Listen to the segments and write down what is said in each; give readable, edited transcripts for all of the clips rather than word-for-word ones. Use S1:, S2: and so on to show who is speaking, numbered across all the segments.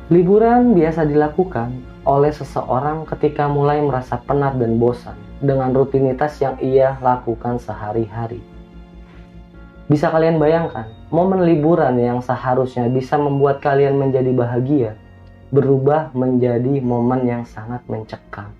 S1: Liburan biasa dilakukan oleh seseorang ketika mulai merasa penat dan bosan dengan rutinitas yang ia lakukan sehari-hari. Bisa kalian bayangkan, momen liburan yang seharusnya bisa membuat kalian menjadi bahagia, berubah menjadi momen yang sangat mencekam.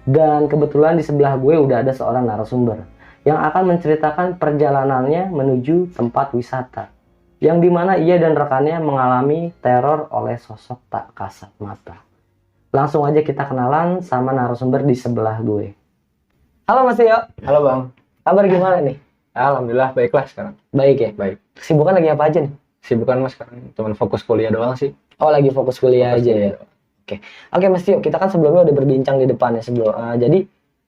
S1: Dan kebetulan di sebelah gue udah ada seorang narasumber yang akan menceritakan perjalanannya menuju tempat wisata, yang dimana ia dan rekannya mengalami teror oleh sosok tak kasat mata. Langsung aja kita kenalan sama narasumber di sebelah gue. Halo Mas Tio.
S2: Halo Bang.
S1: Kabar gimana nih?
S2: Alhamdulillah baiklah sekarang.
S1: Baik ya?
S2: Baik.
S1: Kesibukan lagi apa aja nih?
S2: Sibukan Mas sekarang cuman fokus kuliah doang sih.
S1: Oh, lagi fokus kuliah
S2: Fokus
S1: aja
S2: kuliah
S1: ya.
S2: doang.
S1: Oke Mas Tio, kita kan sebelumnya udah berbincang di depan ya sebelum. Jadi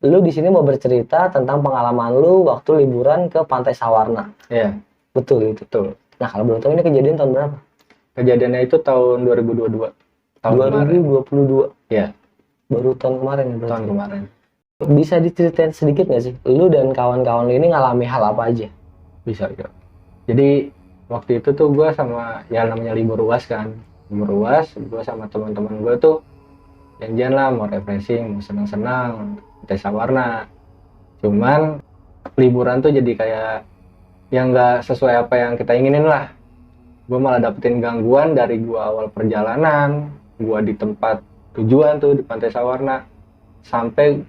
S1: lu di sini mau bercerita tentang pengalaman lu waktu liburan ke Pantai Sawarna.
S2: Iya,
S1: Betul itu.
S2: betul.
S1: Nah, kalau belum tahu ini kejadian tahun berapa?
S2: Kejadiannya itu tahun 2022. Tahun kemarin.
S1: 2022.
S2: Iya,
S1: Baru tahun kemarin ya berarti.
S2: tahun kemarin.
S1: Bisa diceritain sedikit nggak sih? Lu dan kawan-kawan lu ini ngalami hal apa aja?
S2: Bisa ya. Jadi waktu itu tuh gue sama ya namanya libur UAS kan. Libur UAS, gue sama teman-teman gue tuh janjian lah mau refreshing, mau senang-senang, Pantai Sawarna. Cuman liburan tuh jadi kayak yang nggak sesuai apa yang kita inginin lah. Gue malah dapetin gangguan dari gue awal perjalanan, gue di tempat tujuan tuh di Pantai Sawarna, sampai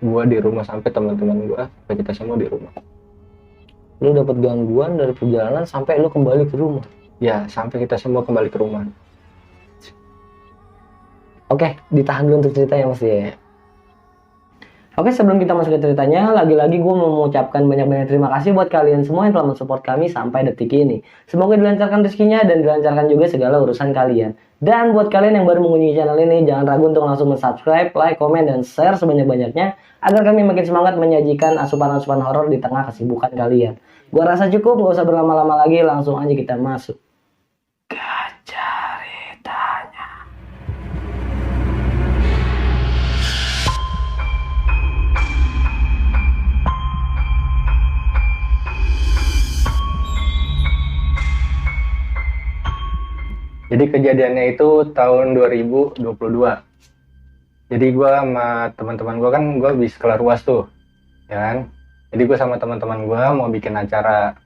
S2: gue di rumah, sampai teman-teman gue, sampai kita semua di rumah.
S1: Lu dapet gangguan dari perjalanan sampai lu kembali ke rumah.
S2: Ya, sampai kita semua kembali ke rumah.
S1: Oke, ditahan dulu untuk ceritanya Mas ya. Oke, sebelum kita masuk ke ceritanya, lagi-lagi gue mau mengucapkan banyak-banyak terima kasih buat kalian semua yang telah mensupport kami sampai detik ini. Semoga dilancarkan rezekinya dan dilancarkan juga segala urusan kalian. Dan buat kalian yang baru mengunjungi channel ini, jangan ragu untuk langsung subscribe, like, komen, dan share sebanyak-banyaknya agar kami makin semangat menyajikan asupan-asupan horor di tengah kesibukan kalian. Gua rasa cukup, gak usah berlama-lama lagi, langsung aja kita masuk ke ceritanya.
S2: Jadi kejadiannya itu tahun 2022. Jadi gue sama teman-teman gue kan, gue habis kelar UAS tuh, ya kan. Jadi gue sama teman-teman gue mau bikin acara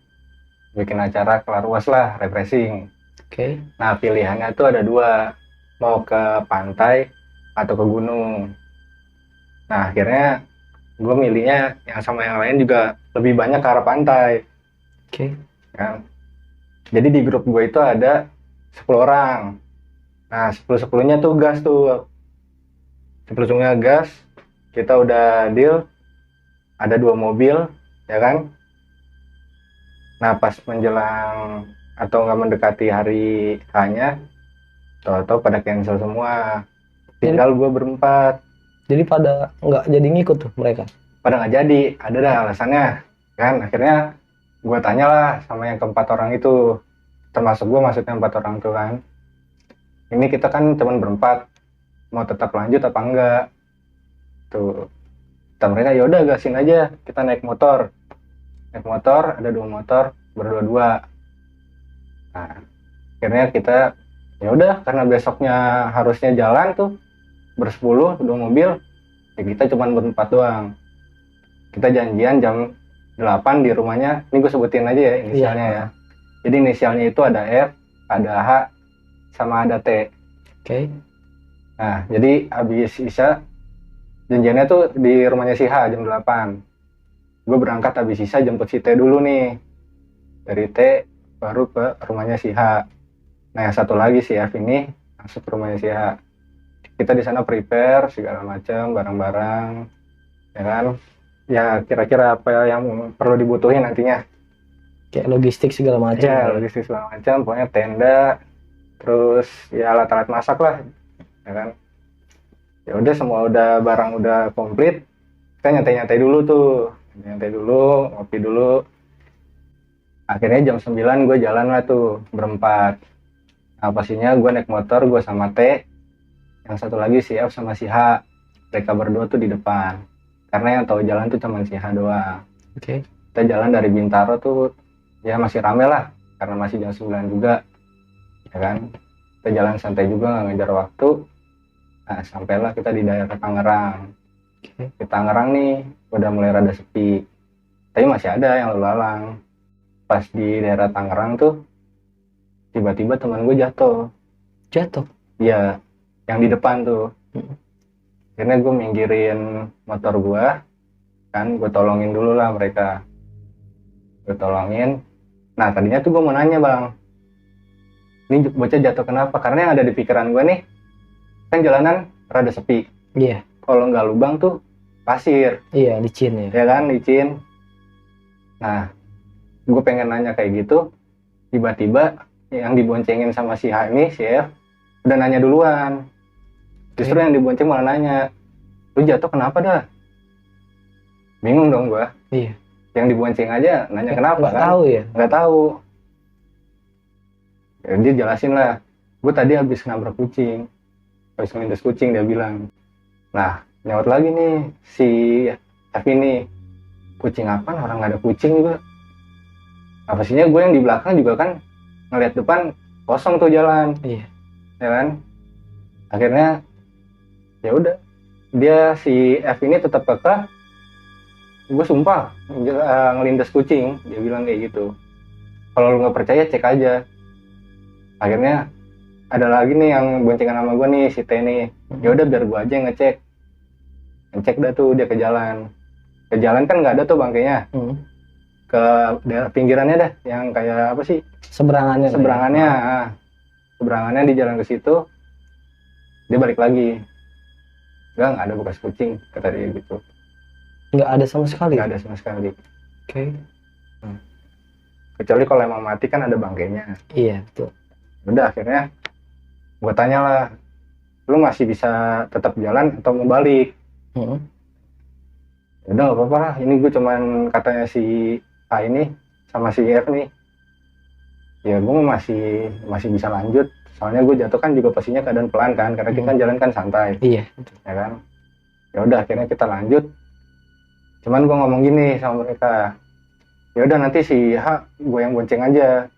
S2: kelar UAS lah, refreshing.
S1: Oke.
S2: Nah pilihannya tuh ada dua, mau ke pantai atau ke gunung. Nah akhirnya gue milihnya yang sama yang lain juga lebih banyak ke arah pantai,
S1: Oke.
S2: kan. Jadi di grup gue itu ada 10 orang. Nah 10-10-nya tuh gas tuh. 10-10-nya gas. Kita udah deal. Ada 2 mobil, ya kan. Nah pas menjelang atau nggak mendekati hari H-nya, tau-tau pada cancel semua. Tinggal gue berempat.
S1: Jadi pada nggak jadi ngikut tuh mereka.
S2: Pada nggak jadi, ada dah alasannya. Kan akhirnya gue tanyalah sama yang keempat orang itu. Termasuk gue maksudnya 4 orang tuh kan. Ini kita kan teman berempat, mau tetap lanjut apa enggak tuh. Kata mereka ya udah gasin aja, kita naik motor, ada 2 motor berdua-dua. Nah akhirnya kita ya udah, karena besoknya harusnya jalan tuh bersepuluh 2 mobil, ya kita cuma berempat doang. Kita janjian jam 8 di rumahnya. Ini gue sebutin aja ya inisialnya ya. Jadi inisialnya itu ada F, ada H, sama ada T.
S1: Oke.
S2: Nah, jadi habis Isya, janjiannya tuh di rumahnya si H jam 8. Gue berangkat habis Isya jemput si T dulu nih. Dari T baru ke rumahnya si H. Nah, yang satu lagi si F ini masuk ke rumahnya si H. Kita di sana prepare segala macam, barang-barang, ya kan? Ya kira-kira apa yang perlu dibutuhin nantinya.
S1: Kayak logistik segala macam.
S2: Ya, logistik segala macam, pokoknya tenda, terus ya alat-alat masak lah, ya kan. Ya udah, semua udah, barang udah komplit. Kita nyantai-nyantai dulu tuh, ngopi dulu. Akhirnya jam 9 gue jalan lah tuh berempat. Nah pastinya gue naik motor, gue sama T, yang satu lagi si F sama si H. Mereka berdua tuh di depan, karena yang tahu jalan tuh cuma si H doang.
S1: Oke.
S2: Kita jalan dari Bintaro tuh ya masih rame lah, karena masih jam 9 juga, ya kan. kita jalan santai juga nggak ngejar waktu. Nah sampailah kita di daerah Tangerang. Di Tangerang nih udah mulai rada sepi, tapi masih ada yang lalu lalang. Pas di daerah Tangerang tuh tiba-tiba teman gue jatuh. Iya, yang di depan tuh. Akhirnya gue minggirin motor gue, kan gue tolongin dulu lah mereka. Gue tolongin. Nah tadinya tuh gue mau nanya, bang, ini bocah jatuh kenapa? Karena yang ada di pikiran gue nih, kan jalanan rada sepi.
S1: Iya.
S2: Kalau nggak lubang tuh pasir.
S1: Iya, licin ya.
S2: Ya kan, licin. Nah, gue pengen nanya kayak gitu, tiba-tiba yang diboncengin sama si H ini, si F, udah nanya duluan. Justru yang dibonceng malah nanya, lu jatuh kenapa dah? Bingung dong gue.
S1: Iya.
S2: Yang dibonceng aja nanya kenapa
S1: Nggak
S2: kan?
S1: tahu ya.
S2: Nggak tahu. Ya, dia jelasin lah, gue tadi habis nabrak kucing, habis ngelindas kucing, dia bilang. Nah, nyaut lagi nih si F ini, kucing apa? Orang nggak ada kucing juga. Apa sihnya gue yang di belakang juga kan ngeliat depan kosong tuh jalan.
S1: Iya.
S2: Ya kan? Akhirnya ya udah, dia si F ini tetap kekeh. Gue sumpah ngelindas kucing, dia bilang kayak gitu. Kalau lu nggak percaya cek aja. Akhirnya ada lagi nih yang boncengan sama gue nih, si T nih. Ya udah biar gue aja yang ngecek dah tuh dia ke jalan. Ke jalan kan nggak ada tuh bangkainya. Ke daerah pinggirannya dah, yang kayak apa sih?
S1: Seberangannya.
S2: Seberangannya di jalan ke situ. Dia balik lagi. Nggak ada bekas kucing, kata dia gitu.
S1: Nggak ada sama sekali.
S2: Nggak ada sama sekali.
S1: Oke.
S2: Kecuali kalau emang mati kan ada bangkainya.
S1: Iya, betul.
S2: Udah akhirnya gue tanya lah, lu masih bisa tetap jalan atau mau balik? Udah nggak apa-apa lah, ini gue cuman katanya si A ini sama si F nih, ya gue masih bisa lanjut, soalnya gue jatuh kan juga posisinya keadaan pelan kan, karena kita kan jalan kan santai.
S1: Iya.
S2: Ya kan, ya udah akhirnya kita lanjut. Cuman gue ngomong gini sama mereka, ya udah nanti si H gue yang bonceng aja,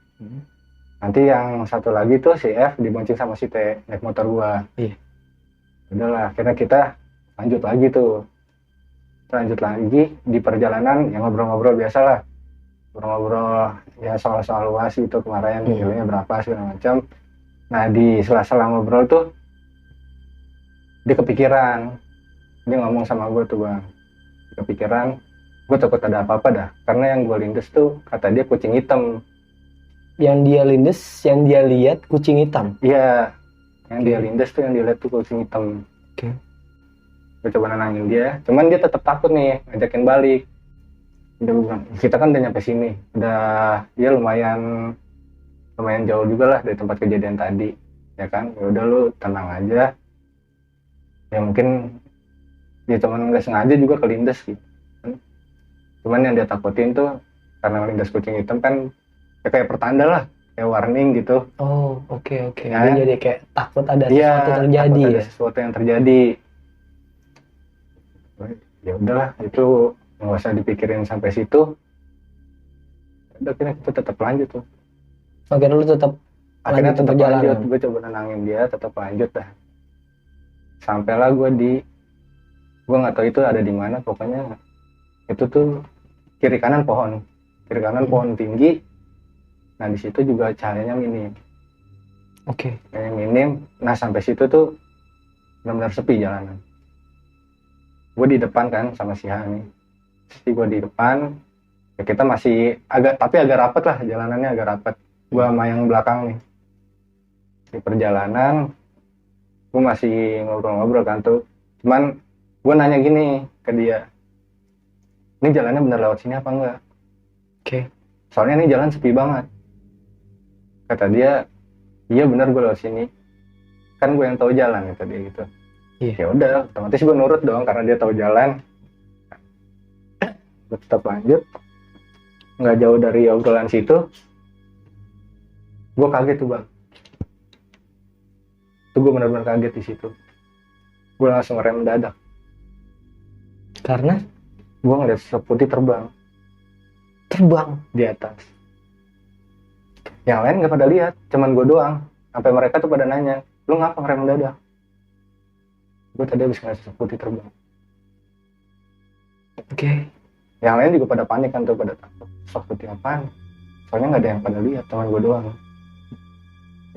S2: nanti yang satu lagi tuh si F dibonceng sama si T naik motor gue.
S1: Iya.
S2: Udahlah akhirnya kita lanjut lagi di perjalanan, yang ngobrol-ngobrol biasa lah, ngobrol-ngobrol ya soal-soal UAS gitu kemarin, nilainya berapa segala macam. Nah di sela-sela ngobrol tuh dia kepikiran, dia ngomong sama gue tuh, bang, kepikiran, gue takut ada apa-apa dah, karena yang gue lindes tuh kata dia kucing hitam.
S1: Yang dia lindes, yang dia lihat kucing hitam?
S2: Iya, yang dia lindes tuh yang dia lihat tuh kucing hitam.
S1: Oke.
S2: Gue coba nenangin dia, cuman dia tetap takut nih ngajakin balik. Dia bilang, kita kan udah nyampe sini, udah ya lumayan jauh juga lah dari tempat kejadian tadi, ya kan? Ya udah lu tenang aja. Ya mungkin dia cuman nggak sengaja juga kelindes gitu. Cuman yang dia takutin tuh karena kelindes kucing hitam kan ya kayak pertanda lah, kayak warning gitu.
S1: Oh, oke.
S2: Ya.
S1: Dia jadi kayak takut ada
S2: sesuatu
S1: terjadi.
S2: Takut ada sesuatu yang terjadi. Ya udahlah, itu nggak usah dipikirin sampai situ. Udah akhirnya kita tetap lanjut tuh.
S1: Akhirnya lu tetap
S2: Akhirnya tetap
S1: perjalanan.
S2: lanjut, gue coba nenangin dia, tetap lanjut dah. Sampailah gue nggak tahu itu ada di mana, pokoknya itu tuh kiri kanan pohon tinggi. Nah di situ juga cahayanya minim.
S1: Oke.
S2: Cahayanya minim. Nah sampai situ tuh benar-benar sepi jalanan. Gue di depan kan sama si Hani. Jadi gue di depan, ya kita masih agak rapat lah, jalanannya agak rapat. Gue sama yang belakang nih. Di perjalanan, gue masih ngobrol-ngobrol kan tuh. Cuman gue nanya gini ke dia, ini jalannya bener lewat sini apa enggak?
S1: Oke.
S2: Soalnya ini jalan sepi banget. Kata dia, iya bener gue lewat sini. Kan gue yang tahu jalan, kata dia gitu.
S1: Iya.
S2: Ya udah, otomatis gue nurut dong karena dia tahu jalan. Gue tetap lanjut. Nggak jauh dari obrolan situ, gue kaget tuh, bang. Tuh gue benar-benar kaget di situ. Gue langsung rem mendadak.
S1: Karena
S2: gue ngeliat sosok putih terbang di atas. Yang lain nggak pada lihat, cuman gue doang. sampai mereka tuh pada nanya, lu ngapa ngerem mendadak? Gue tadi habis ngeliat sosok putih terbang.
S1: Oke.
S2: Yang lain juga pada panik kan tuh, pada takut sosok putih apaan, soalnya nggak ada yang pada lihat, teman gue doang.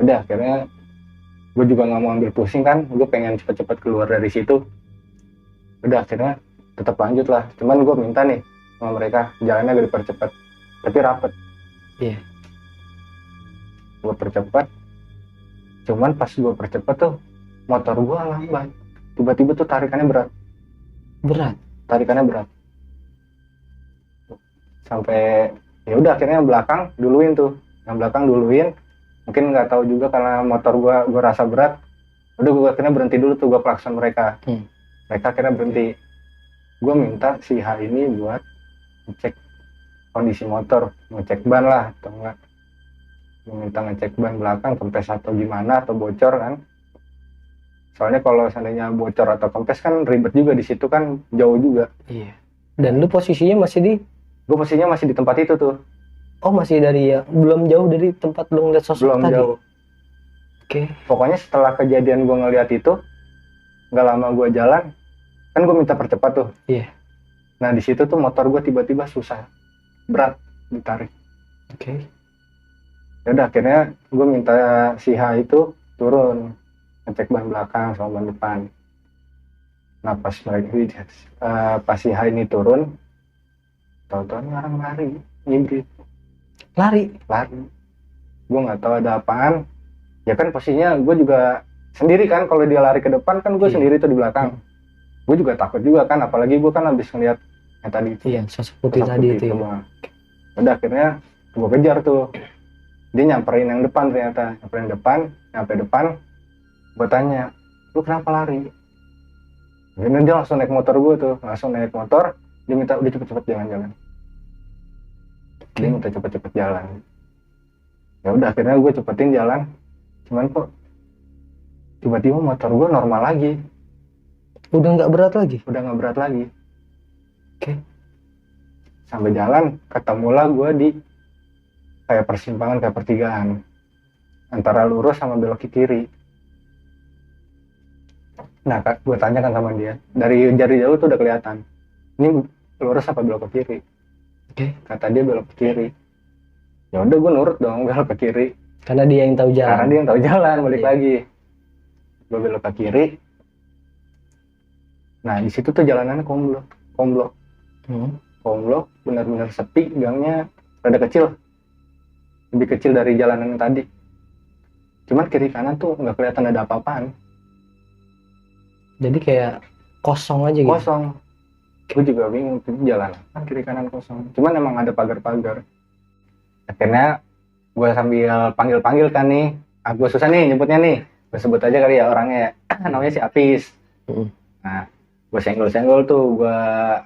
S2: Udah akhirnya gue juga nggak mau ambil pusing kan, gue pengen cepet-cepet keluar dari situ. Udah akhirnya tetap lanjut lah, cuman gue minta nih sama mereka jalannya agak dipercepat tapi rapet.
S1: Iya.
S2: Gue percepat, cuman pas gue percepat tuh motor gue lambat, tiba-tiba tuh tarikannya berat sampai ya udah akhirnya yang belakang duluin, mungkin nggak tahu juga karena motor gue rasa berat. Udah gue akhirnya berhenti dulu tuh, gue klakson mereka. Mereka akhirnya berhenti. Gue minta si H ini buat ngecek kondisi motor, ngecek ban lah atau enggak. Gue minta ngecek ban belakang, kempes atau gimana, atau bocor kan. Soalnya kalau seandainya bocor atau kempes kan ribet juga, di situ kan jauh juga.
S1: Iya. Dan lu posisinya masih di?
S2: Gue posisinya masih di tempat itu tuh.
S1: Oh, masih dari ya, belum jauh dari tempat lu ngeliat sosok
S2: Belum
S1: tadi?
S2: jauh.
S1: Oke.
S2: Pokoknya setelah kejadian gue ngeliat itu, nggak lama gue jalan, kan gue minta percepat tuh.
S1: Iya.
S2: Nah di situ tuh motor gue tiba-tiba susah, berat ditarik.
S1: Oke.
S2: Ya udah akhirnya gue minta si H itu turun, ngecek ban belakang sama ban depan. Nah pas si H ini turun, tahu-tahu orang lari, nyibrit. Lari. Gue nggak tahu ada apaan. Ya kan posisinya gue juga sendiri kan, kalau dia lari ke depan kan gue sendiri tuh di belakang. Gue juga takut juga kan, apalagi gue kan habis ngeliat yang tadi itu.
S1: Iya, sosok putih tadi itu.
S2: Udah akhirnya gue kejar tuh. Dia nyamperin yang depan ternyata, nyampe depan. Gue tanya, lu kenapa lari? Akhirnya dia langsung naik motor gue tuh, dia minta udah cepet-cepet jalan-jalan. Dia minta cepet-cepet jalan. Ya udah akhirnya gue cepetin jalan. Cuman kok tiba-tiba motor gue normal lagi.
S1: Udah nggak berat lagi. Oke.
S2: Sampai jalan, ketemulah gue di kayak persimpangan, kayak pertigaan antara lurus sama belok ke kiri. Nah gue tanya kan sama dia, dari jauh tuh udah kelihatan ini lurus apa belok ke kiri.
S1: Oke.
S2: Kata dia belok ke kiri. Ya udah gue nurut dong, belok ke kiri
S1: karena dia yang tahu jalan.
S2: Balik lagi gue belok ke kiri. Nah di situ tuh jalanannya komblok. Komblok, benar-benar sepi, gangnya rada kecil, lebih kecil dari jalanan yang tadi. Cuman kiri kanan tuh nggak kelihatan ada apa-apaan.
S1: Jadi kayak kosong aja gitu.
S2: Kosong. Gue juga bingung, jalan kan kiri kanan kosong. Cuman emang ada pagar-pagar. Akhirnya gue sambil panggil-panggil kan nih. Gue susah nih nyebutnya nih. Gue sebut aja kali ya orangnya. Namanya si Apis. Nah, gue senggol-senggol tuh, gue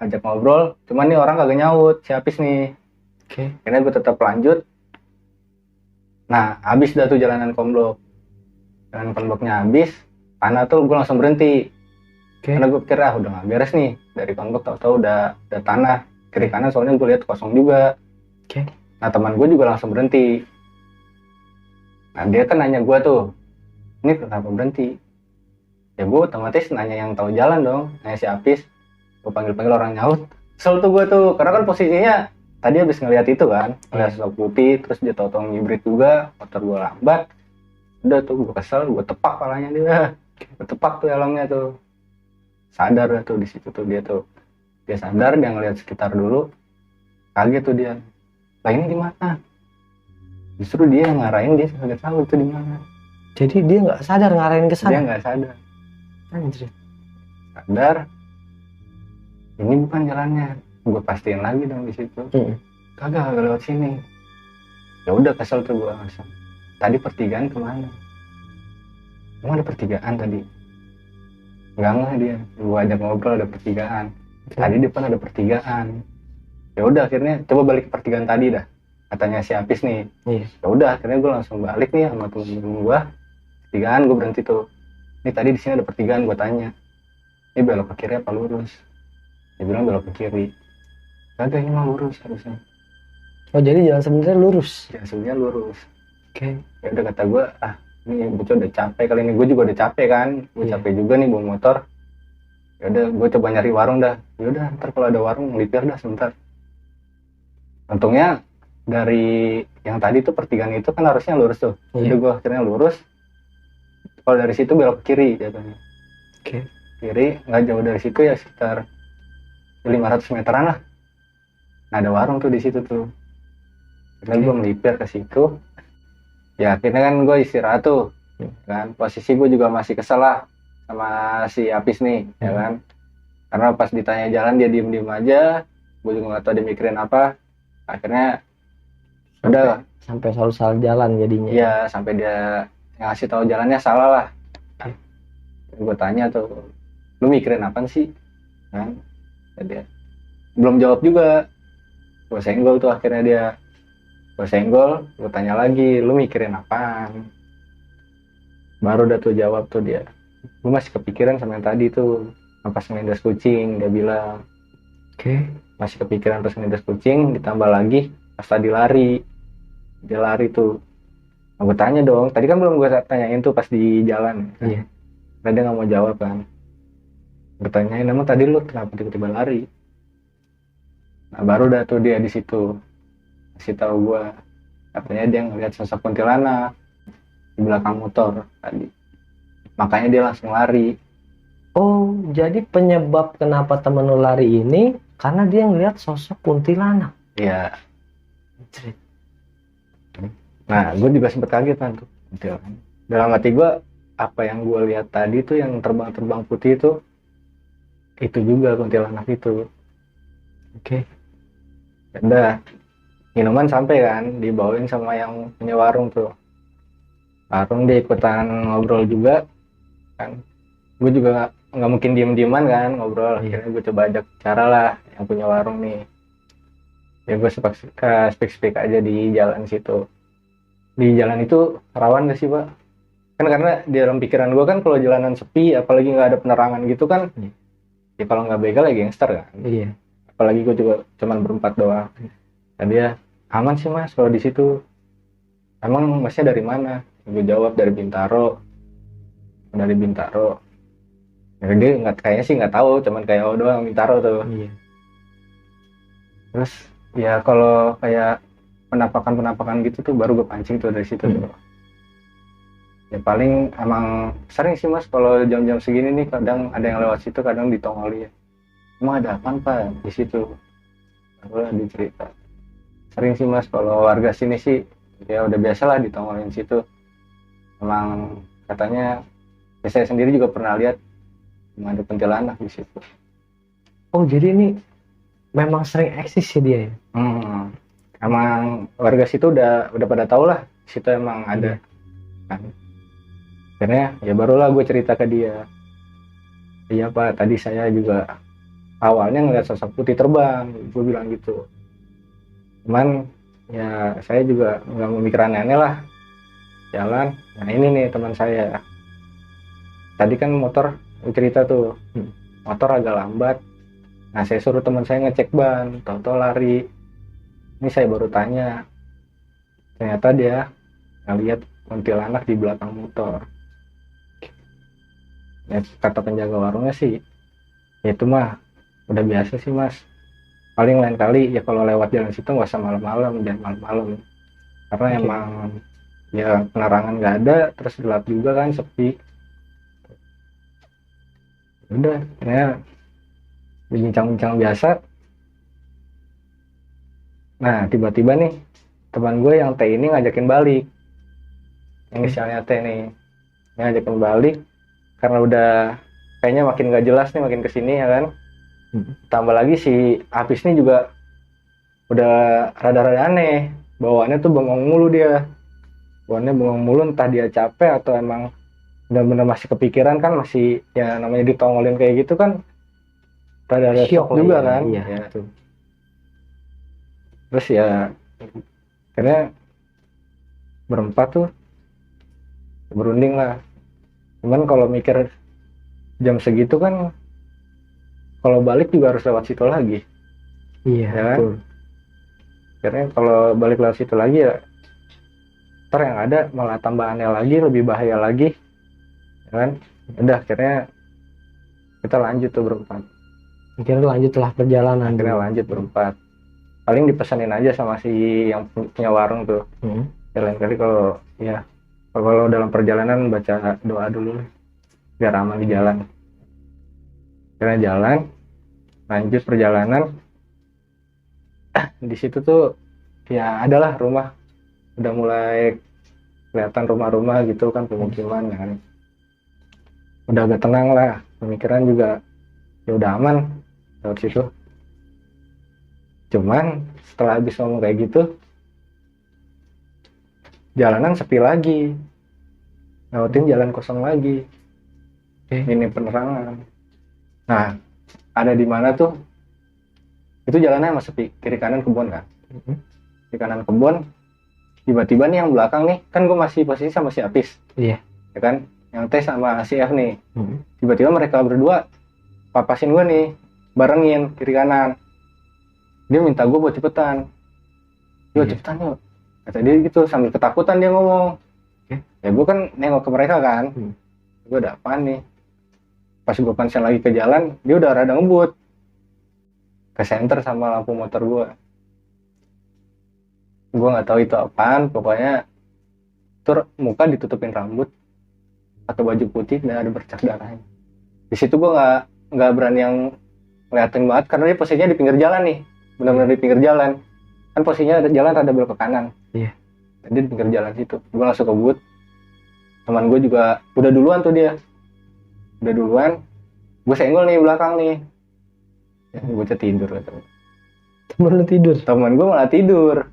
S2: ajak ngobrol. Cuman nih orang kagak nyaut, si Apis nih.
S1: Oke.
S2: Akhirnya gue tetap lanjut. Nah, habis dah tuh jalanan komblok. Jalanan kombloknya habis, tanah tuh gue langsung berhenti. Karena gue pikir udah gak beres nih. Dari komblok tau-tau udah tanah. Kiri kanan soalnya gue lihat kosong juga. Nah teman gue juga langsung berhenti. Nah dia kan nanya gue tuh, ini kenapa berhenti? Ya gue otomatis nanya yang tahu jalan dong, nanya si Apis. Gue panggil-panggil orang nyaut. Kesel tuh gue tuh, karena kan posisinya tadi habis ngeliat itu kan, ngeliat sosok putih, terus dia tahu-tahu ngibrit juga, motor gue lambat. Udah tuh gue kesel, gue tepak palanya dia. Gue tepak tuh helmnya tuh. Sadar tuh di situ tuh dia sadar, dia ngeliat sekitar dulu. Kaget tuh dia. Lah ini di mana? Justru dia yang ngarahin, dia kagak tahu itu di mana.
S1: Jadi dia nggak sadar ngarahin ke sana.
S2: Dia nggak sadar.
S1: Anjir.
S2: Sadar. Ini bukan jalannya. Gue pastiin lagi dong di situ. Kagak lewat sini. Ya udah kesel tuh gue langsung. Tadi pertigaan kemana? Emang ada pertigaan tadi? Enggak dia. Gue ajak ngobrol ada pertigaan. Tadi depan ada pertigaan. Ya udah akhirnya coba balik ke pertigaan tadi dah. Katanya si Apis nih. Ya udah akhirnya gue langsung balik nih sama temen gue. Pertigaan gue berhenti tuh. Ini tadi di sini ada pertigaan, gue tanya. Ini belok ke kiri apa lurus? Dia bilang belok ke kiri. Kagak, ini mah lurus harusnya.
S1: Oh jadi jalan sebenarnya lurus?
S2: Jalan sebenarnya lurus.
S1: Oke.
S2: Ya udah kata gue, ini bocah udah capek kali ini, gue juga udah capek kan, gue
S1: Iya.
S2: capek juga nih bawa motor. Ya udah gue coba nyari warung dah, ya udah ntar kalau ada warung melipir dah sebentar. Untungnya dari yang tadi tuh pertigaan itu kan harusnya lurus tuh.
S1: Iya.
S2: Udah gue akhirnya lurus, kalau dari situ belok kiri jatuhnya.
S1: Oke.
S2: Kiri nggak jauh dari situ ya, sekitar 500 meteran lah. Nah ada warung tuh di situ tuh. Akhirnya gue melipir ke situ. Ya akhirnya kan gue istirahat tuh. Kan posisi gue juga masih kesel lah sama si Apis nih, ya kan. Karena pas ditanya jalan dia diem-diem aja. Gue juga nggak tahu dia mikirin apa. Akhirnya udah
S1: Sampai salah jalan jadinya.
S2: ya sampai dia ngasih tahu jalannya salah lah. Gue tanya tuh, lu mikirin apa sih? Kan? Dia belum jawab juga. Gue senggol tuh akhirnya dia. Gue senggol, gue tanya lagi, lu mikirin apaan? Baru udah tuh jawab tuh dia. Gue masih kepikiran sama yang tadi tuh, pas ngelindas kucing, dia bilang.
S1: Oke.
S2: Masih kepikiran pas ngelindas kucing, ditambah lagi pas tadi lari. Dia lari tuh. Nah, gue tanya dong, tadi kan belum gue tanyain tuh pas di jalan.
S1: Iya.
S2: Nah, dia nggak mau jawab kan. Gue tanyain, emang tadi lu kenapa tiba-tiba lari? Nah baru dah tuh dia di situ kasih tahu gue, katanya dia ngeliat sosok kuntilanak di belakang motor tadi, makanya dia langsung lari.
S1: Oh, jadi penyebab kenapa temen lu lari ini karena dia ngeliat sosok kuntilanak.
S2: Iya. Nah gue juga sempet kaget kan tuh kuntilanak. Dalam hati gue, apa yang gue lihat tadi tuh yang terbang-terbang putih itu juga kuntilanak itu.
S1: Oke.
S2: Udah minuman sampai kan, dibawain sama yang punya warung tuh. Warung dia ikutan ngobrol juga kan. Gue juga nggak mungkin diem-dieman kan ngobrol. Akhirnya gue coba ajak cara lah yang punya warung nih. Ya gue speak aja di jalan situ. Di jalan itu rawan gak sih Pak? Kan karena di dalam pikiran gue kan kalau jalanan sepi, apalagi nggak ada penerangan gitu kan, ya kalau nggak begal ya gangster kan.
S1: Iya.
S2: Apalagi gue juga cuman berempat doang. Dan dia, aman sih mas kalau di situ. Emang masnya dari mana? Gue jawab dari Bintaro. Dari Bintaro. Ya, dia nggak, kayaknya sih nggak tahu, cuman kayak oh doang Bintaro tuh.
S1: Iya.
S2: Terus ya kalau kayak penampakan gitu tuh baru gue pancing tuh dari situ tuh. Ya paling emang sering sih mas kalau jam-jam segini nih, kadang ada yang lewat situ, kadang ditongoli ya. Emang ada apaan Pak di situ? Baru dicerita. Sering sih mas kalau warga sini sih ya udah biasa lah ditongolin situ. Emang katanya ya saya sendiri juga pernah lihat ada kuntilanak di situ.
S1: Oh jadi ini memang sering eksis sih dia ya?
S2: Emang warga situ udah pada tahu lah situ emang ada. Kan. Akhirnya ya barulah gue cerita ke dia. Iya Pak, tadi saya juga awalnya ngeliat sosok putih terbang, gue bilang gitu. Cuman ya saya juga nggak memikir aneh-aneh lah. Jalan, nah ini nih teman saya. Tadi kan motor cerita tuh, motor agak lambat. Nah saya suruh teman saya ngecek ban, tau-tau lari. Ini saya baru tanya, ternyata dia ngeliat kuntilanak di belakang motor. Ya, kata penjaga warungnya sih, ya itu mah udah biasa sih mas. Paling lain kali ya kalau lewat jalan situ nggak usah malam-malam, jangan malam-malam. Karena emang ya penerangan nggak ada, terus gelap juga kan, sepi. Udah, ya bincang-bincang biasa. Nah tiba-tiba nih teman gue yang T ini ngajakin balik. Inisialnya T nih, ngajakin balik karena udah kayaknya makin gak jelas nih makin kesini ya kan. Tambah lagi si Apis nih juga udah rada-rada aneh, bawaannya tuh bengong mulu dia. Bawaannya bengong mulu, entah dia capek atau emang benar-benar masih kepikiran kan, masih ya namanya ditongolin kayak gitu kan rada-rada shock juga kan.
S1: Iya.
S2: Ya. Terus ya akhirnya berempat tuh berunding lah. Cuman kalau mikir jam segitu kan kalau balik juga harus lewat situ lagi.
S1: Iya,
S2: ya kan?
S1: betul.
S2: Karena kalau balik lewat situ lagi ya ntar yang ada malah tambahannya lagi lebih bahaya lagi, ya kan. Udah akhirnya kita lanjut tuh berempat.
S1: Akhirnya lanjutlah perjalanan
S2: Akhirnya
S1: dulu.
S2: lanjut berempat. Paling dipesenin aja sama si yang punya warung tuh. Ya lain kali kalau dalam perjalanan baca doa dulu biar aman di jalan. Akhirnya jalan, lanjut perjalanan. Di situ tuh ya adalah rumah, udah mulai kelihatan rumah-rumah gitu kan, pemukiman kan. Udah agak tenang lah, pemikiran juga ya udah aman lewat situ. Cuman setelah habis ngomong kayak gitu, jalanan sepi lagi, lewatin jalan kosong lagi, minim penerangan. Nah, ada di mana tuh? Itu jalannya masih sepi, kiri kanan kebun kan. Kiri kanan kebun, tiba-tiba nih yang belakang nih, kan gue masih posisi sama si Apis,
S1: Iya.
S2: ya kan? Yang T sama si F nih, tiba-tiba mereka berdua papasin gue nih, barengin kiri kanan. Dia minta gue buat cepetan, yuk cepetan yuk, kata dia gitu sambil ketakutan dia ngomong. Ya gue kan nengok ke mereka kan, gue ada apaan nih. Pas gue konsen lagi ke jalan, dia udah rada ngebut ke senter sama lampu motor gue. Gue nggak tahu itu apaan, pokoknya tur muka ditutupin rambut atau baju putih dan ada bercak darahnya. Di situ gue nggak berani yang ngeliatin banget karena dia posisinya di pinggir jalan nih, benar-benar di pinggir jalan. Kan posisinya jalan rada belok ke kanan.
S1: Iya.
S2: Jadi di pinggir jalan situ, gue langsung kebut. Teman gue juga udah duluan tuh dia, udah duluan. Gue senggol nih belakang nih, ya, gue tidur katanya.
S1: Temen lu tidur?
S2: Teman gue malah tidur,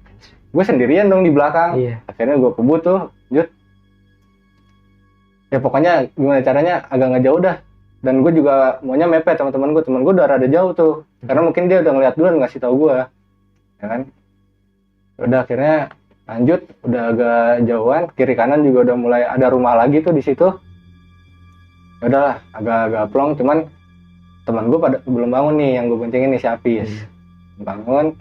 S2: gue sendirian dong di belakang.
S1: Iya.
S2: Akhirnya gue kebut tuh, jut. Ya pokoknya gimana caranya agak ngejauh dah. Dan gue juga maunya mepet sama teman gue udah rada jauh tuh, karena mungkin dia udah ngeliat duluan ngasih tahu gue, ya kan. Udah akhirnya lanjut, udah agak jauhan, kiri kanan juga udah mulai ada rumah lagi tuh di situ. Ya udahlah, agak plong, cuman teman gue pada belum bangun nih, yang gue boncengin nih si Apis. Bangun,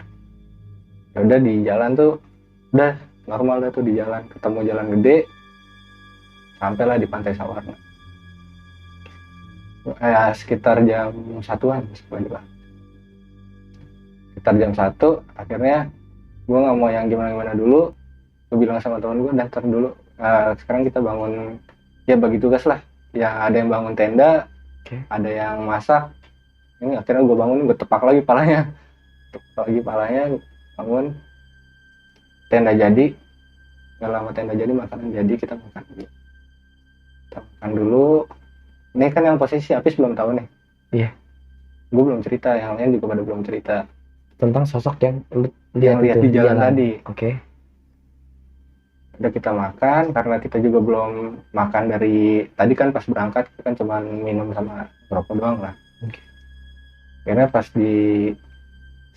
S2: ya udah di jalan tuh, udah normal dah tuh di jalan, ketemu jalan gede, sampailah di Pantai Sawarna. Sekitar jam 1-an, sekitar jam 1, akhirnya gue nggak mau yang gimana dulu. Gue bilang sama teman gue, daftar dulu, sekarang kita bangun, ya bagi tugas lah, ya ada yang bangun tenda, ada yang masak. Ini akhirnya gue bangun, gue tepak lagi palanya, bangun, tenda jadi. Nggak lama tenda jadi, makanan jadi, kita makan dulu. Ini kan yang posisi Apis belum tahu nih.
S1: Iya.
S2: Gue belum cerita, yang lain juga pada belum cerita
S1: tentang sosok yang
S2: lihat di jalan tadi.
S1: Oke.
S2: Udah kita makan, karena kita juga belum makan dari tadi kan. Pas berangkat kita kan cuma minum sama rokok doang lah. Karena pas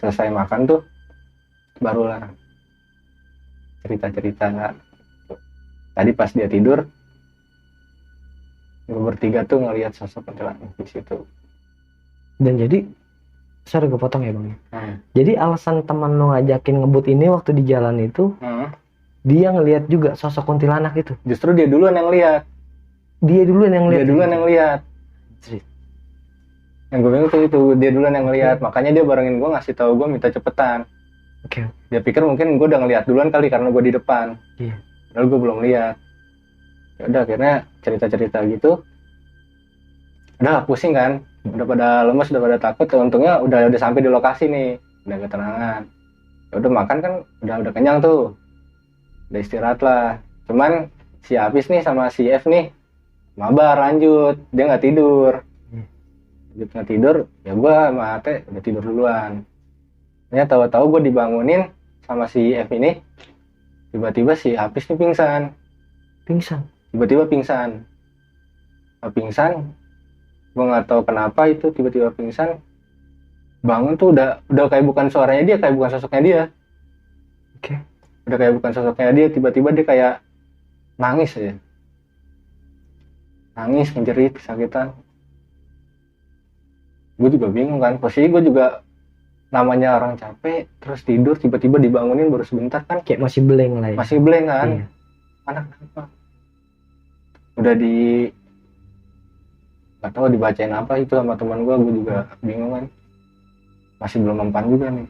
S2: selesai makan tuh barulah cerita tadi pas dia tidur. Gue bertiga tuh ngelihat sosok kuntilanak di situ.
S1: Dan jadi, sorry gue potong ya bang. Jadi alasan teman lo ngajakin ngebut ini waktu di jalan itu, dia ngelihat juga sosok kuntilanak itu.
S2: Justru dia duluan yang lihat.
S1: Dia duluan yang
S2: lihat. Yang gue bilang tuh itu, dia duluan yang ngelihat. Makanya dia barengin gue, ngasih tahu gue minta cepetan.
S1: Oke.
S2: Dia pikir mungkin gue udah ngelihat duluan kali karena gue di depan.
S1: Iya.
S2: Lalu gue belum lihat. Ya udah akhirnya cerita gitu. Udah pusing kan, udah pada lemes, udah pada takut. Untungnya udah sampai di lokasi nih, udah ketenangan. Ya udah makan kan, udah kenyang tuh, udah istirahat lah. Cuman si Apis nih sama si F nih mabar lanjut, dia nggak tidur. Nggak tidur, ya gue sama Ate udah tidur duluan. Ternyata tahu-tahu gue dibangunin sama si F ini. Tiba-tiba si Apis nih pingsan. Tiba-tiba pingsan. Gue nggak tahu kenapa itu tiba-tiba pingsan. Bangun tuh udah kayak bukan suaranya dia, kayak bukan sosoknya dia.
S1: Oke.
S2: Udah kayak bukan sosoknya dia, tiba-tiba dia kayak nangis aja. Nangis, menjerit, kesakitan. Gue juga bingung kan, posisi gue juga namanya orang capek, terus tidur, tiba-tiba dibangunin baru sebentar kan.
S1: Kayak masih blank lah ya.
S2: Masih blank kan.
S1: Iya.
S2: anak kenapa, udah nggak tahu dibacain apa itu sama teman gue juga bingung kan, masih belum mempan juga nih.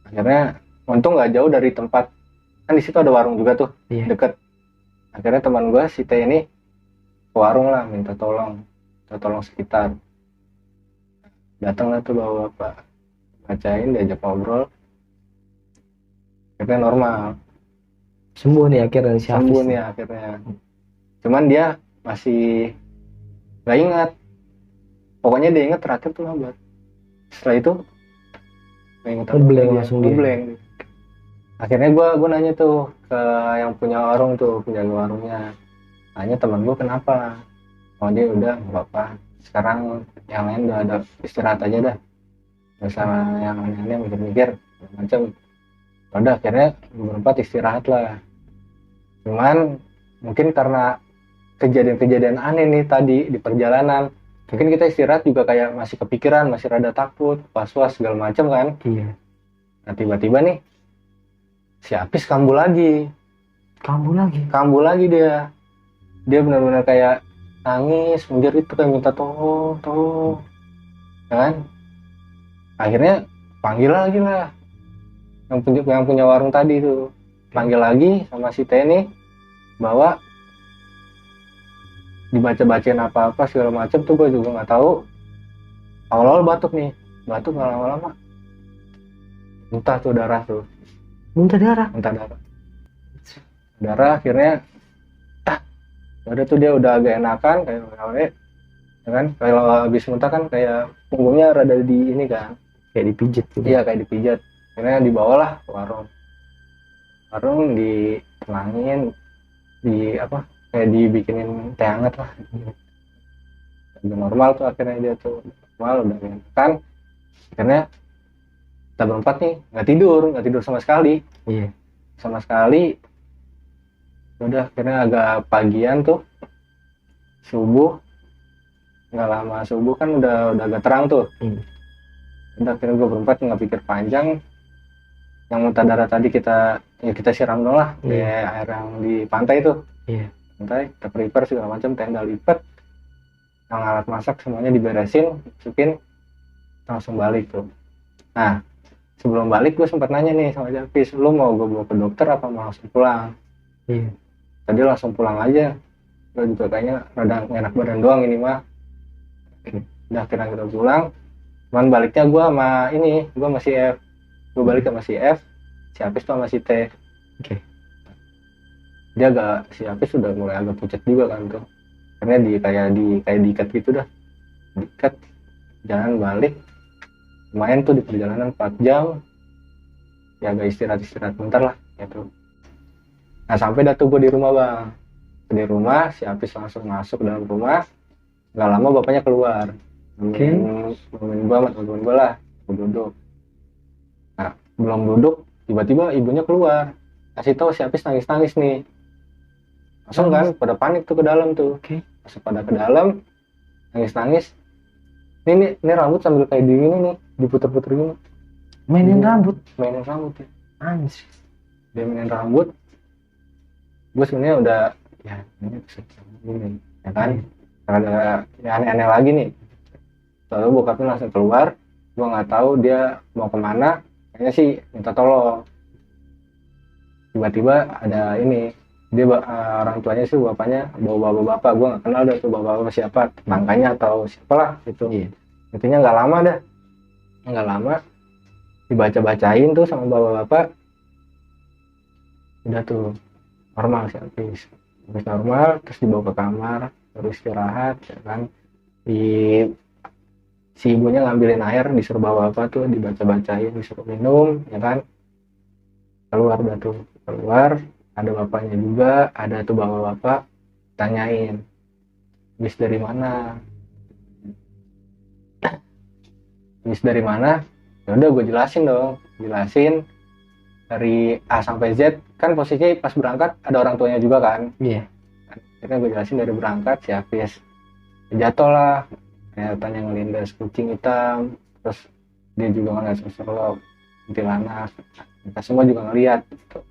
S2: Akhirnya untung nggak jauh dari tempat, kan di situ ada warung juga tuh deket. Akhirnya teman gue si T ini ke warung lah minta tolong sekitar. Datang lah tuh bawa bapak, bacain, diajak ngobrol, akhirnya normal,
S1: Sembuh nih akhirnya si Hafiz.
S2: sembuh nih akhirnya. Cuman dia masih nggak ingat, pokoknya dia ingat terakhir tuh lambat. Setelah itu nggak ingat
S1: Ngeblank langsung dia.
S2: ngeblank. Akhirnya gue nanya tuh ke yang punya warung tuh, penjaga warungnya, tanya teman gue kenapa. Oh dia udah nggak apa-apa, sekarang yang lain udah ada, istirahat aja dah, nggak usah yang aneh-aneh mikir-mikir macam. Udah akhirnya berempat istirahat lah. Cuman mungkin karena kejadian-kejadian aneh nih tadi di perjalanan, mungkin kita istirahat juga kayak masih kepikiran, masih rada takut, was-was segala macam kan.
S1: Iya.
S2: Nah tiba-tiba nih si Apis kambuh lagi dia benar-benar kayak nangis menjerit tuh, kayak minta tolong ya kan. Akhirnya panggil lagi lah yang punya warung tadi tuh, panggil lagi sama si Teni, bawa dibaca-bacain apa-apa segala macam tuh, gue juga nggak tahu. Awal-awal batuk nggak lama-lama muntah tuh,
S1: Muntah darah.
S2: Akhirnya udah tuh dia udah agak enakan kayak ya kan. Kalau habis muntah kan kayak punggungnya rada di ini kan,
S1: Kayak dipijit gitu.
S2: iya kayak dipijat. Akhirnya dibawalah ke warung ditenangin, kayak dibikinin teh hangat lah. Udah normal tuh akhirnya dia tuh normal, udah enakan. Akhirnya kita berempat nih nggak tidur sama sekali.
S1: Iya.
S2: Sama sekali. Udah akhirnya agak pagian tuh, subuh, nggak lama subuh kan udah agak terang tuh. Udah akhirnya gue berempat nggak pikir panjang, yang muntah darah tadi kita siram dong lah, kayak air yang di pantai tuh. Pantai kita prepare segala macam, tenda lipat, yang alat masak semuanya diberesin, masukin, langsung balik tuh. Nah sebelum balik gue sempat nanya nih sama Japis, lu mau gue bawa ke dokter apa mau langsung pulang? Tadi langsung pulang aja, gue juga kayaknya rada enak badan doang ini mah. Udah akhirnya kita pulang. Cuman baliknya gue masih F, gue balik sama si F, si Apis tuh sama si T. Dia si Apis udah mulai agak pucat juga kan tuh, karena kayak diikat gitu dah, diikat, jalan balik lumayan tuh di perjalanan 4 jam, ya agak istirahat bentar lah gitu. Nah sampai dah tuh gue di rumah bang, di rumah si Apis langsung masuk ke dalam rumah, nggak lama bapaknya keluar, nemenin gue sama temen gue lah, gue duduk. Nah belum duduk tiba-tiba ibunya keluar, kasih tahu si Apis nangis nih, langsung kan pada panik tuh ke dalam tuh. Masuk pada ke dalam nangis. Ini rambut sambil kayak dingin nih, diputer-puter gini. Mainin rambut ya. Anjir. Dia mainin rambut. Gue sebenarnya udah ya ini bisa gini, ya kan. Ada aneh-aneh lagi nih. Lalu bokapnya langsung keluar. Gue nggak tahu dia mau kemana. Kayaknya sih minta tolong. Tiba-tiba ada ini. Dia orang tuanya sih bapaknya bawa bapak, gue nggak kenal dah tuh bapak siapa, tetangganya atau siapalah gitu. Intinya nggak lama dibaca-bacain tuh sama bapak, udah tuh normal sih habis normal, terus dibawa ke kamar, terus istirahat ya kan. Si ibunya ngambilin air, disuruh bawa apa tuh, dibaca-bacain, disuruh minum ya kan. Keluar ada bapaknya juga, ada tuh bapak tanyain habis dari mana, ya udah gue jelasin dari A sampai Z kan. Posisinya pas berangkat ada orang tuanya juga kan. Akhirnya gue jelasin dari berangkat si Hafiz jatuh lah, kayak tanya ngelindas kucing hitam, terus dia juga ngeliat sosok kuntilanak, kita semua juga ngeliat gitu.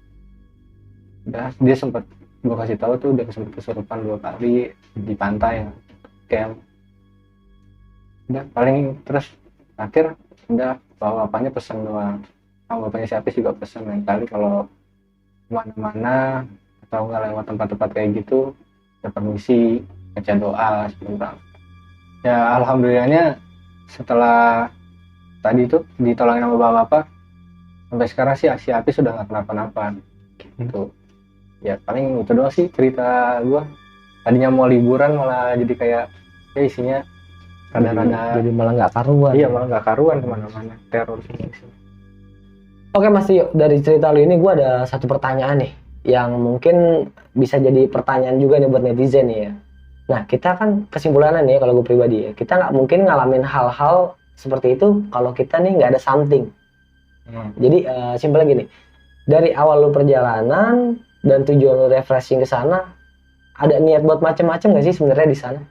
S2: Udah dia sempat gue kasih tahu tuh udah kesurupan 2 kali di pantai camp. Udah paling terus akhir udah bawa bapaknya pesen doang, sama bapaknya si Apis juga pesen lain kali kalau kemana-mana atau nggak lewat tempat-tempat kayak gitu ya permisi baca doa sebentar. Ya alhamdulillahnya setelah tadi tuh ditolongin sama bapak-bapak sampai sekarang sih si Apis sudah nggak kenapa-napa gitu. Ya paling itu doang sih cerita gua. Tadinya mau liburan malah jadi kayak isinya rada-rada
S1: jadi malah nggak karuan.
S2: iya malah nggak karuan kemana-mana, teror sih.
S1: Oke Mas Tio, dari cerita lu ini gue ada satu pertanyaan nih yang mungkin bisa jadi pertanyaan juga nih buat netizen nih ya. Nah kita kan kesimpulannya nih kalau gue pribadi ya, kita nggak mungkin ngalamin hal-hal seperti itu kalau kita nih nggak ada something. Jadi simpelnya gini, dari awal lu perjalanan dan tujuan lu refreshing ke sana, ada niat buat macem-macem nggak sih sebenarnya di sana?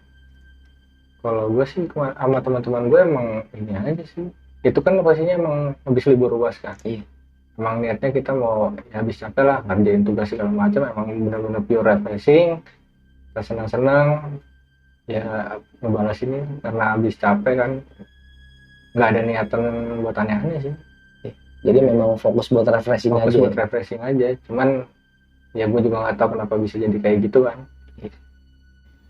S2: Kalau gue sih sama teman-teman gue emang ini aja sih. Itu kan lokasinya emang habis libur UAS kan.
S1: Iya.
S2: Emang niatnya kita mau ya habis capek lah ngerjain tugas segala macam, emang benar-benar pure refreshing. Kita senang-senang ya ngebalas ini karena habis capek kan. Nggak ada niatan buat aneh-aneh sih.
S1: Jadi memang fokus buat refreshing
S2: Fokus
S1: aja.
S2: buat refreshing aja. Cuman ya gue juga nggak tahu kenapa bisa jadi kayak gitu kan.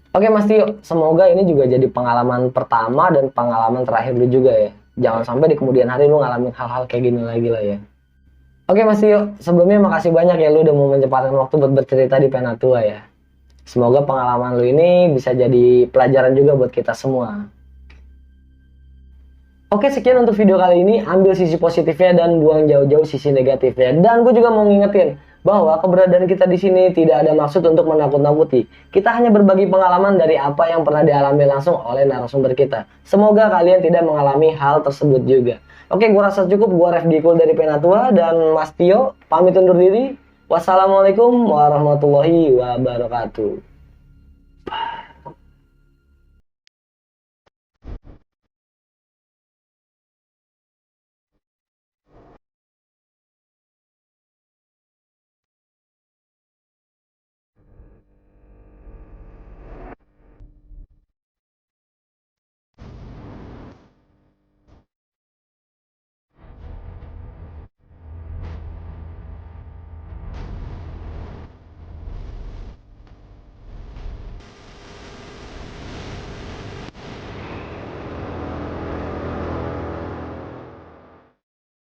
S1: Oke Mas Tio, semoga ini juga jadi pengalaman pertama dan pengalaman terakhir lu juga ya. Jangan sampai di kemudian hari lu ngalamin hal-hal kayak gini lagi lah ya. Oke Mas Tio, sebelumnya makasih banyak ya lu udah mau menyempatkan waktu buat bercerita di Penatua ya. Semoga pengalaman lu ini bisa jadi pelajaran juga buat kita semua. Oke, sekian untuk video kali ini. Ambil sisi positifnya dan buang jauh-jauh sisi negatifnya. Dan gue juga mau ngingetin bahwa keberadaan kita di sini tidak ada maksud untuk menakut-nakuti. Kita hanya berbagi pengalaman dari apa yang pernah dialami langsung oleh narasumber kita. Semoga kalian tidak mengalami hal tersebut juga. Oke, gue rasa cukup. Gue Refdi Kul dari Penatua dan Mas Tio pamit undur diri. Wassalamualaikum warahmatullahi wabarakatuh.